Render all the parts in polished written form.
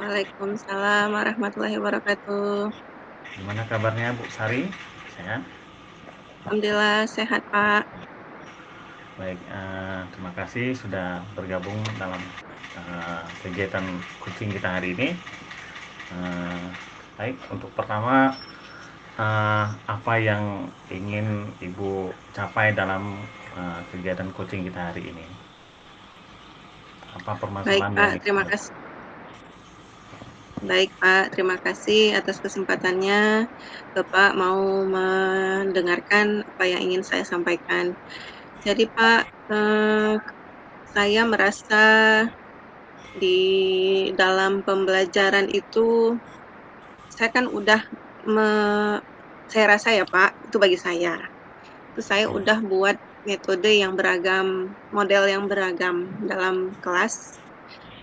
Waalaikumsalam warahmatullahi wabarakatuh. Gimana kabarnya Bu Sari? Sehat? Alhamdulillah sehat, Pak. Baik, terima kasih sudah bergabung dalam kegiatan coaching kita hari ini. Eh, Baik, untuk pertama, apa yang ingin Ibu capai dalam kegiatan coaching kita hari ini? Apa Baik, permasalahan yang Pak, terima kasih. Baik, Pak, terima kasih atas kesempatannya. Bapak mau mendengarkan apa yang ingin saya sampaikan. Jadi, Pak, saya merasa di dalam pembelajaran itu, saya kan udah me saya rasa ya, Pak, itu bagi saya. Itu saya ya, udah buat metode yang beragam, model yang beragam dalam kelas,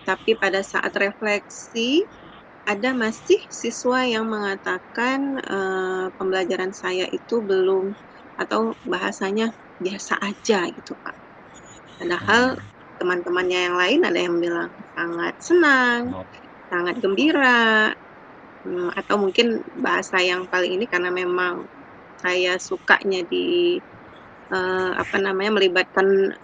tapi pada saat refleksi, ada masih siswa yang mengatakan, pembelajaran saya itu belum atau bahasanya biasa aja gitu, Pak. Padahal hmm, teman-temannya yang lain ada yang bilang sangat senang, oh, sangat gembira, atau mungkin bahasa yang paling ini karena memang saya sukanya di, melibatkan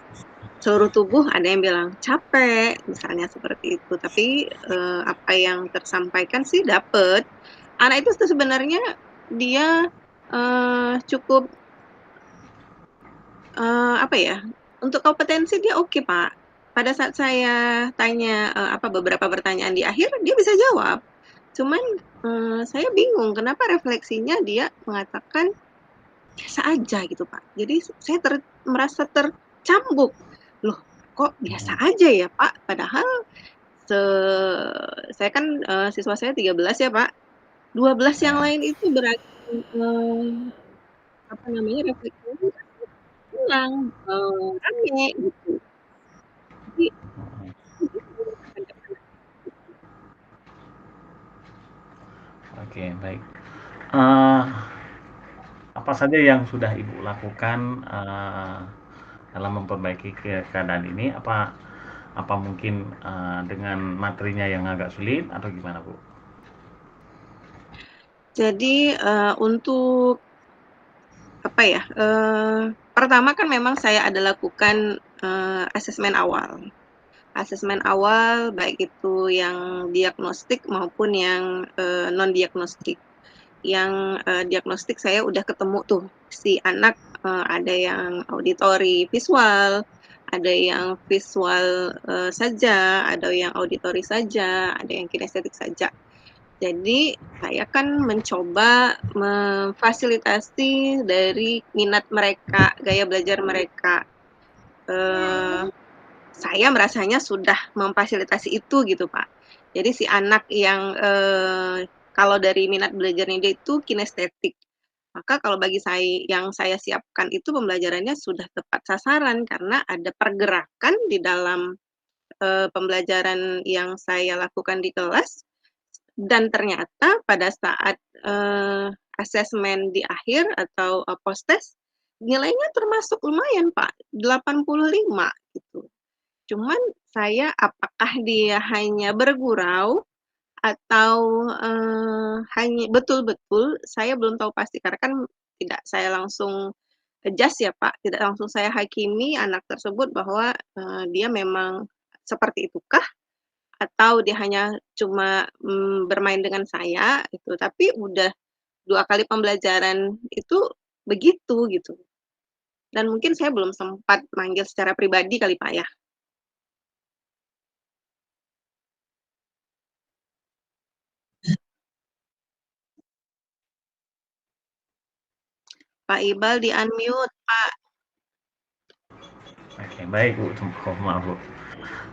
seluruh tubuh, ada yang bilang capek, misalnya seperti itu. Tapi, apa yang tersampaikan sih dapet. Anak itu sebenarnya dia, cukup, apa ya, untuk kompetensi dia oke, Pak. Pada saat saya tanya, beberapa pertanyaan di akhir, dia bisa jawab. Cuman, saya bingung kenapa refleksinya dia mengatakan biasa aja gitu, Pak. Jadi saya merasa tercambuk. Loh, kok biasa hmm, aja ya, Pak? Padahal se saya kan, siswa saya 13 ya, Pak. 12 yang ya, lain itu refleksinya ulang, rame gitu. Jadi hmm, aku bingung terhadap anak itu. oke, baik. Eh, Apa saja yang sudah Ibu lakukan dalam memperbaiki keadaan ini? Apa mungkin dengan materinya yang agak sulit atau gimana, Bu? Jadi, untuk apa ya, pertama kan memang saya ada lakukan, asesmen awal. Asesmen awal baik itu yang diagnostik maupun yang, non diagnostik. Yang, diagnostik saya udah ketemu tuh si anak, ada yang auditory visual, ada yang visual, saja, ada yang auditory saja, ada yang kinestetik saja. Jadi saya kan mencoba memfasilitasi dari minat mereka, gaya belajar mereka. Eee, saya merasanya sudah memfasilitasi itu gitu, Pak. Jadi si anak yang, kalau dari minat belajarnya dia itu kinestetik, maka kalau bagi yang saya siapkan itu pembelajarannya sudah tepat sasaran karena ada pergerakan di dalam, pembelajaran yang saya lakukan di kelas dan ternyata pada saat, asesmen di akhir atau, post test, nilainya termasuk lumayan, Pak, 85 gitu. Cuman saya apakah dia hanya bergurau atau, hanya betul-betul saya belum tahu pasti karena kan tidak saya langsung adjust ya, Pak, tidak langsung saya hakimi anak tersebut bahwa, dia memang seperti itukah atau dia hanya cuma, bermain dengan saya gitu, tapi udah 2 kali pembelajaran itu begitu gitu. Dan mungkin saya belum sempat manggil secara pribadi kali, Pak, ya. Pak Iqbal di-unmute, Pak. Oke, baik, Bu. Maaf, Bu.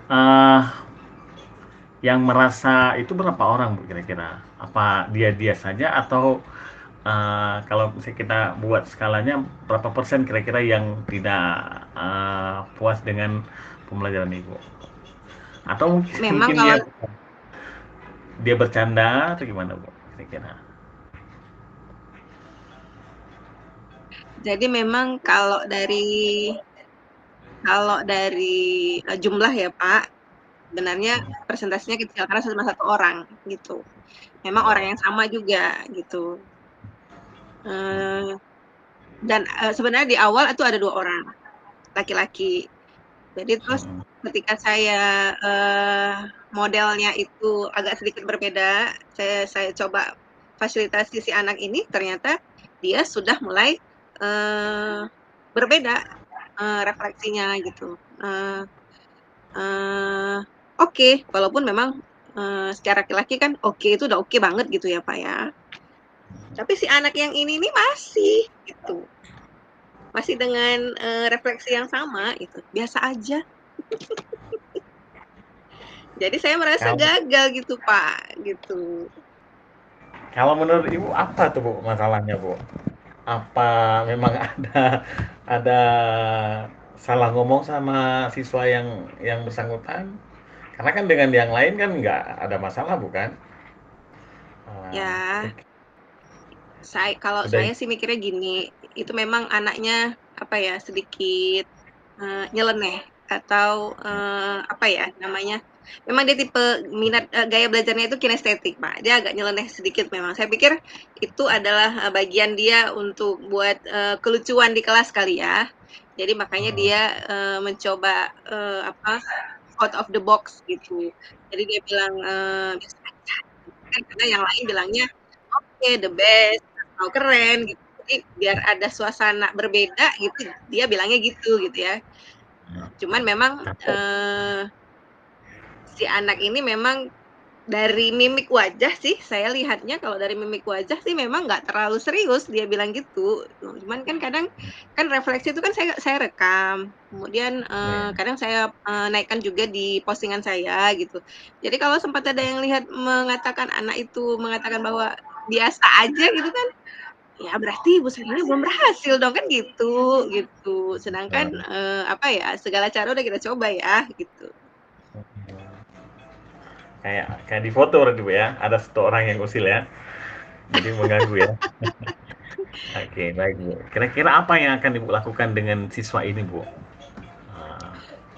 Eh, yang merasa itu berapa orang, Bu, kira-kira? Apa dia-dia saja atau kalau misalnya kita buat skalanya berapa persen kira-kira yang tidak puas dengan pembelajaran Ibu? Atau mungkin Memang mungkin kalau dia bercanda atau gimana, Bu? Kira-kira. jadi memang kalau dari, jumlah ya, Pak, sebenarnya presentasinya kecil karena cuma 1 orang gitu. Memang Oh. orang yang sama juga gitu. Eee, dan, sebenarnya di awal itu ada 2 orang, laki-laki. Jadi terus Mhm. ketika saya, modelnya itu agak sedikit berbeda, saya coba fasilitasi si anak ini, ternyata dia sudah mulai, eee, berbeda, refleksinya gitu. Eee eee, oke, walaupun memang, secara laki-laki kan oke itu udah oke banget gitu ya, Pak, ya. Tapi si anak yang ini nih masih gitu, masih dengan, refleksi yang sama gitu, biasa aja. Jadi saya merasa Kalau gagal gitu, Pak, gitu. kalau menurut Ibu apa tuh, Bu, masalahnya, Bu? Apa memang ada salah ngomong sama siswa yang bersangkutan? Karena kan dengan yang lain kan nggak ada masalah, bukan? Ya, Itu kalau sudah saya sih mikirnya gini, itu memang anaknya, apa ya, sedikit, nyeleneh atau, apa ya namanya, memang dia tipe minat gaya belajarnya itu kinestetik, Pak. Dia agak nyeleneh sedikit memang. Saya pikir itu adalah, bagian dia untuk buat, kelucuan di kelas kali ya. Jadi makanya mhm, dia, mencoba, apa, out of the box gitu. Jadi dia bilang, "Biasa aja," kan karena yang lain bilangnya, "Oke, the best," atau "keren," gitu. Jadi biar ada suasana berbeda gitu, dia bilangnya gitu ya. Cuman memang, tapi eee, si anak ini memang dari mimik wajah sih, saya lihatnya kalau dari mimik wajah sih memang nggak terlalu serius dia bilang gitu. Cuman kan kadang kan refleksi itu kan saya rekam, kemudian, ya, kadang saya, naikkan juga di postingan saya gitu. Jadi kalau sempat ada yang lihat mengatakan anak itu mengatakan bahwa biasa aja gitu kan, ya berarti ibu saya ini belum berhasil dong kan gitu. Sedangkan, betul. apa ya, segala cara udah kita coba ya gitu. Kayak kayak di foto berarti, Bu, ya, ada 1 orang yang usil ya, jadi mengganggu ya. Oke, baik, Bu. Kira-kira apa yang akan Ibu lakukan dengan siswa ini, Bu?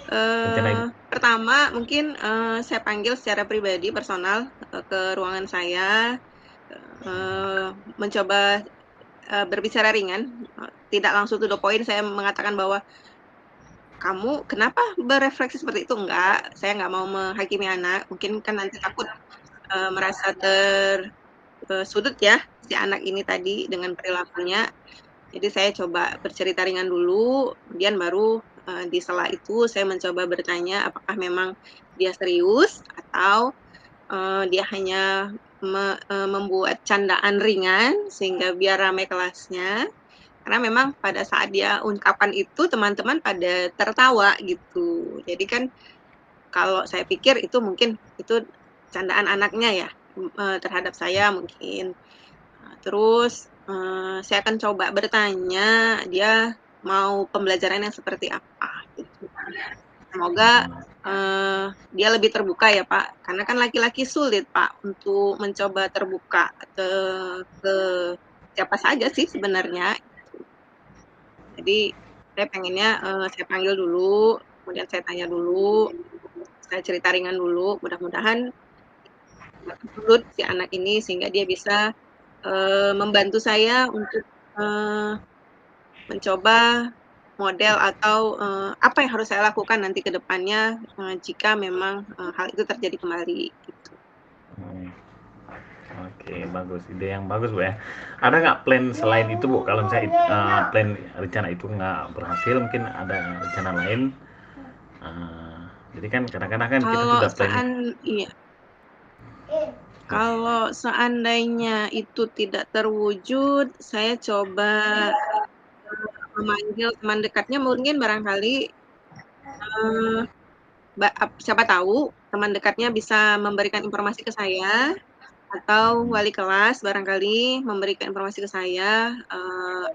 Eee, rencana Ibu Pertama mungkin, saya panggil secara pribadi personal, ke ruangan saya, mencoba, berbicara ringan, tidak langsung to the point saya mengatakan bahwa, "Kamu kenapa berefleksi seperti itu?" Enggak, saya nggak mau menghakimi anak, mungkin kan nanti takut, merasa sudut ya, si anak ini tadi dengan perilakunya. Jadi saya coba bercerita ringan dulu, kemudian baru, di sela itu saya mencoba bertanya apakah memang dia serius atau, dia hanya membuat candaan ringan sehingga biar ramai kelasnya. Karena memang pada saat dia ungkapkan itu teman-teman pada tertawa gitu. Jadi kan kalau saya pikir itu mungkin itu candaan anaknya ya, terhadap saya mungkin. Terus, saya akan coba bertanya, dia mau pembelajaran yang seperti apa, gitu. Semoga, mhm, dia lebih terbuka ya, Pak, karena kan laki-laki sulit, Pak, untuk mencoba terbuka ke siapa saja sih sebenarnya, gitu. Jadi saya pengennya, saya panggil dulu, kemudian saya tanya dulu, saya cerita ringan dulu, mudah-mudahan nggak kesulut si anak ini sehingga dia bisa, membantu saya untuk, eee, mencoba model atau, apa yang harus saya lakukan nanti ke depannya, jika memang, hal itu terjadi kembali, gitu. mhm. Oke, bagus. Ide yang bagus, Bu, ya. Ada nggak plan selain itu, Bu? Kalau misalnya plan rencana itu nggak berhasil, mungkin ada rencana lain. Eee, jadi kan kadang-kadang kan kita Kalau sudah planning. iya, Ya. kalau seandainya itu tidak terwujud, saya coba, memanggil teman dekatnya mungkin barangkali, eee, siapa tahu teman dekatnya bisa memberikan informasi ke saya. Atau Mhm. wali kelas barangkali memberikan informasi ke saya,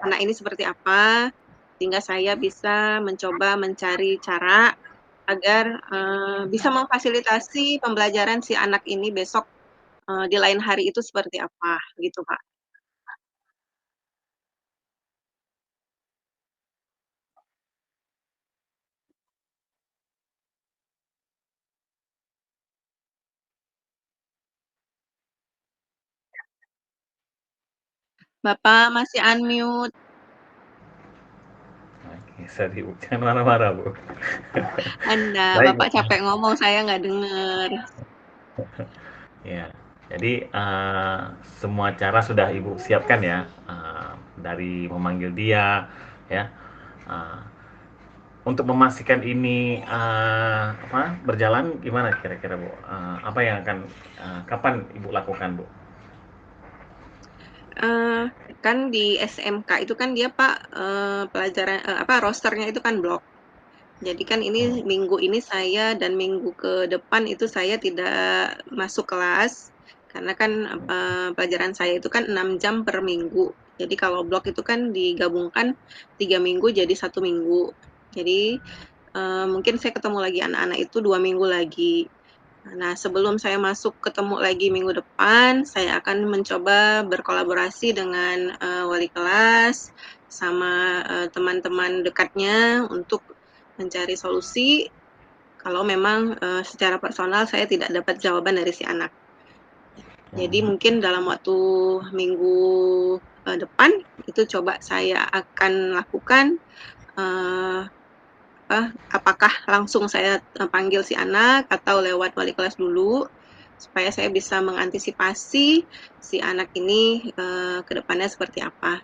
anak ini seperti apa, sehingga saya bisa mencoba mencari cara agar, bisa memfasilitasi pembelajaran si anak ini besok, di lain hari itu seperti apa, gitu, Kak. Bapak masih unmute. Oke, sorry Bu, jangan marah-marah Bu. Anda, Baik Bu. Bapak capek ngomong, saya nggak dengar. Ya, jadi semua cara sudah Ibu siapkan ya, dari memanggil dia, ya. Uh, untuk memastikan ini apa berjalan gimana kira-kira Bu? Apa yang akan kapan Ibu lakukan Bu? Eh, kan di SMK itu kan dia Pak, pelajaran apa rosternya itu kan blok. Jadi kan ini Hmm. minggu ini saya dan minggu ke depan itu saya tidak masuk kelas karena kan pelajaran saya itu kan 6 jam per minggu. Jadi kalau blok itu kan digabungkan 3 minggu jadi 1 minggu. Jadi mungkin saya ketemu lagi anak-anak itu 2 minggu lagi. Nah, sebelum saya masuk ketemu lagi minggu depan, saya akan mencoba berkolaborasi dengan wali kelas sama teman-teman dekatnya untuk mencari solusi kalau memang secara personal saya tidak dapat jawaban dari si anak. Jadi Hmm. mungkin dalam waktu minggu depan itu coba saya akan lakukan uh, apakah langsung saya panggil si anak atau lewat wali kelas dulu supaya saya bisa mengantisipasi si anak ini ke depannya seperti apa.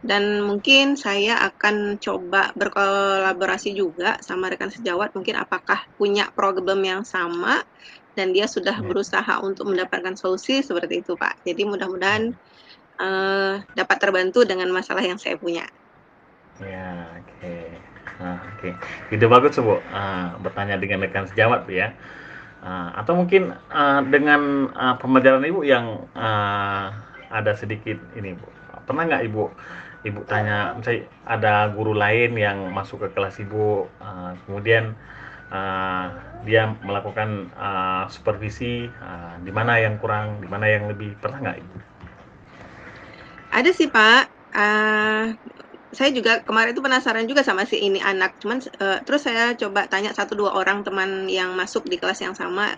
Dan mungkin saya akan coba berkolaborasi juga sama rekan sejawat mungkin apakah punya problem yang sama dan dia sudah Ya. berusaha untuk mendapatkan solusi seperti itu Pak. Jadi mudah-mudahan dapat terbantu dengan masalah yang saya punya. Ya, oke. Nah, oke. Ide bagus tuh, Bu. Bertanya dengan rekan sejawat tuh ya. Atau mungkin dengan pembelajaran Ibu yang ada sedikit ini, Bu. Pernah nggak Ibu tanya, misalnya ada guru lain yang masuk ke kelas Ibu, kemudian dia melakukan supervisi, di mana yang kurang, di mana yang lebih, pernah nggak Ibu? Ada sih Pak, saya juga kemarin itu penasaran juga sama si ini anak, cuman terus saya coba tanya 1-2 orang teman yang masuk di kelas yang sama,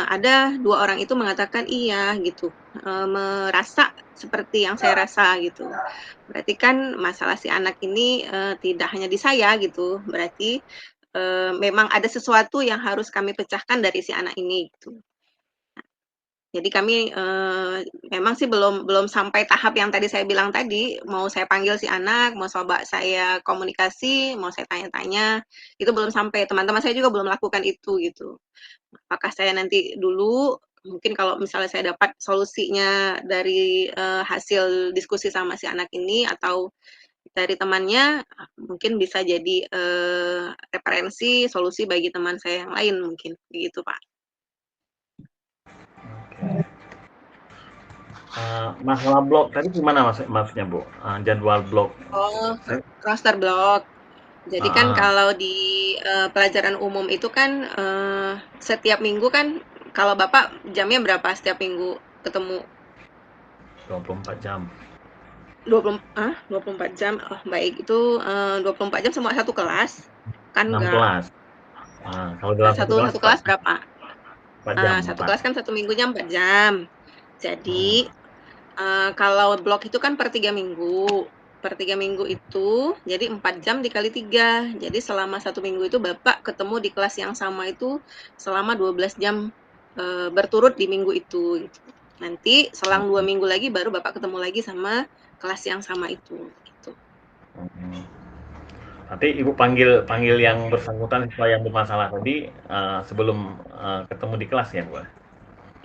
ada 2 orang itu mengatakan iya gitu, merasa seperti yang saya rasa gitu. Berarti kan masalah si anak ini, tidak hanya di saya gitu, berarti, memang ada sesuatu yang harus kami pecahkan dari si anak ini gitu. Jadi kami, memang sih belum belum sampai tahap yang tadi saya bilang tadi, mau saya panggil si anak, mau coba saya komunikasi, mau saya tanya-tanya, itu belum sampai, teman-teman saya juga belum melakukan itu, gitu. Apakah saya nanti dulu, mungkin kalau misalnya saya dapat solusinya dari, hasil diskusi sama si anak ini atau dari temannya, mungkin bisa jadi, referensi, solusi bagi teman saya yang lain mungkin, begitu, Pak. Oke. Masalah blog tadi gimana maksudnya Bu? Jadwal blog. Oh, Saya, roster block. Jadi kan uh, kalau di pelajaran umum itu kan setiap minggu kan kalau Bapak jamnya berapa setiap minggu ketemu? 24 jam. 24 jam. Oh, baik. Itu 24 jam semua satu kelas? Kan 6 enggak. kelas. Kalau dalam satu Satu kelas satu 4 kelas berapa? 4 jam, Satu 4. kelas kan satu minggunya 4 jam. Hmm. Jadi kalau blok itu kan per 3 minggu. Per 3 minggu itu, jadi 4 jam dikali 3. Jadi selama 1 minggu itu Bapak ketemu di kelas yang sama itu selama 12 jam berturut di minggu itu. Gitu. Nanti selang 2 minggu lagi baru Bapak ketemu lagi sama kelas yang sama itu. Gitu. Hmm. Nanti Ibu panggil panggil yang bersangkutan siswa yang bermasalah tadi sebelum ketemu di kelas ya Bu?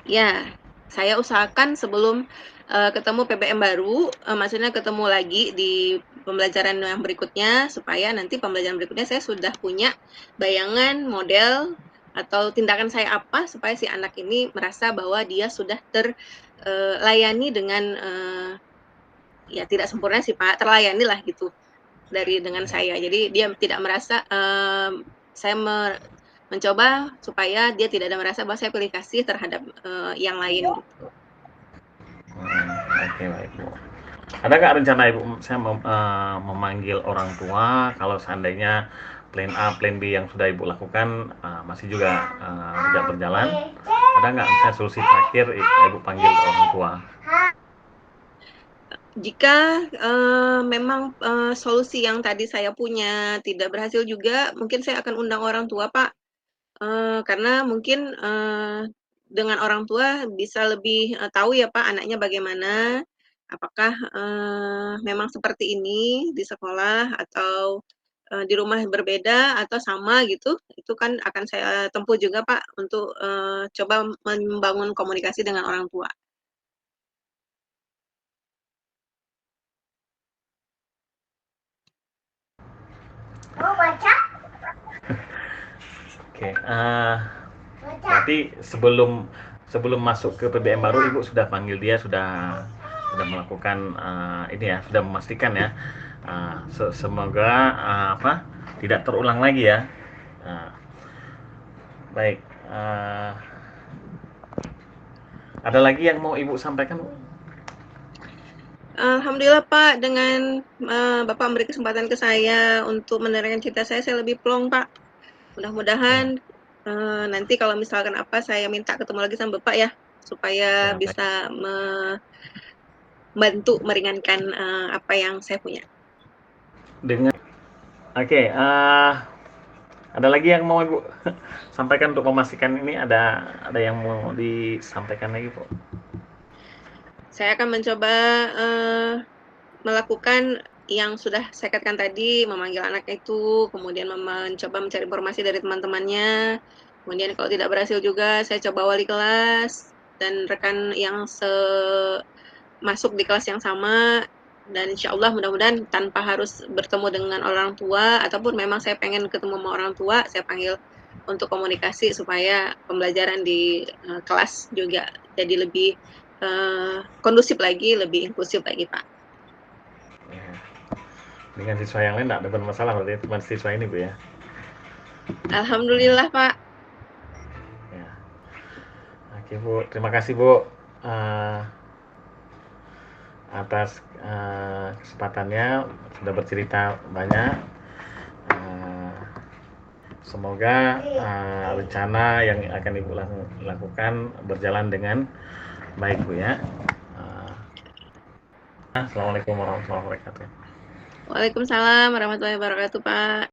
Ya, saya usahakan sebelum ketemu PBM baru, maksudnya ketemu lagi di pembelajaran yang berikutnya, supaya nanti pembelajaran berikutnya saya sudah punya bayangan, model, atau tindakan saya apa, supaya si anak ini merasa bahwa dia sudah terlayani dengan, ya tidak sempurna sih Pak, terlayani lah gitu dengan saya. Jadi dia tidak merasa saya mencoba supaya dia tidak ada merasa bahwa saya pilih kasih terhadap yang lain gitu. Oke, baik Bu. Ada nggak rencana Ibu saya memanggil orang tua kalau seandainya plan A, plan B yang sudah Ibu lakukan masih juga tidak berjalan? Ada nggak misalnya solusi terakhir Ibu panggil orang tua? Jika, memang, solusi yang tadi saya punya tidak berhasil juga, mungkin saya akan undang orang tua, Pak. Karena mungkin, dengan orang tua bisa lebih, tahu ya Pak anaknya bagaimana, apakah, memang seperti ini di sekolah atau, di rumah berbeda atau sama gitu, itu kan akan saya tempuh juga Pak untuk, coba membangun komunikasi dengan orang tua. Mau baca? Oke, berarti sebelum sebelum masuk ke PBM baru Ibu sudah panggil dia, sudah melakukan, ini ya, sudah memastikan ya, semoga, apa, tidak terulang lagi ya. Eee, baik, ada lagi yang mau Ibu sampaikan, Bu? Alhamdulillah Pak, dengan, Bapak memberi kesempatan ke saya untuk menerangkan cerita saya lebih plong Pak. Ya, Mudah-mudahan, nanti kalau misalkan apa, saya minta ketemu lagi sama Bapak ya, supaya ya baik. bisa membantu meringankan, apa yang saya punya. Dengan oke, ada lagi yang mau Ibu sampaikan untuk memastikan ini ada yang mau disampaikan lagi, Bu? Saya akan mencoba, melakukan yang sudah saya katakan tadi, memanggil anak itu, kemudian mencoba mencari informasi dari teman-temannya, kemudian kalau tidak berhasil juga saya coba wali kelas dan rekan yang masuk di kelas yang sama, dan insya Allah mudah-mudahan tanpa harus bertemu dengan orang tua, ataupun memang saya pengen ketemu sama orang tua, saya panggil untuk komunikasi supaya pembelajaran di kelas juga jadi lebih kondusif lagi, lebih inklusif lagi, Pak. Ya. Dengan siswa yang lain nggak ada masalah berarti cuma siswa ini, Bu, ya? Alhamdulillah, Pak. Ya. Oke, Bu, terima kasih, Bu, eee, atas, kesempatannya, sudah bercerita banyak, eee, semoga, rencana yang akan Ibu lakukan berjalan dengan baik, Bu, ya. Eee, Assalamualaikum warahmatullahi wabarakatuh. Waalaikumsalam warahmatullahi wabarakatuh, Pak.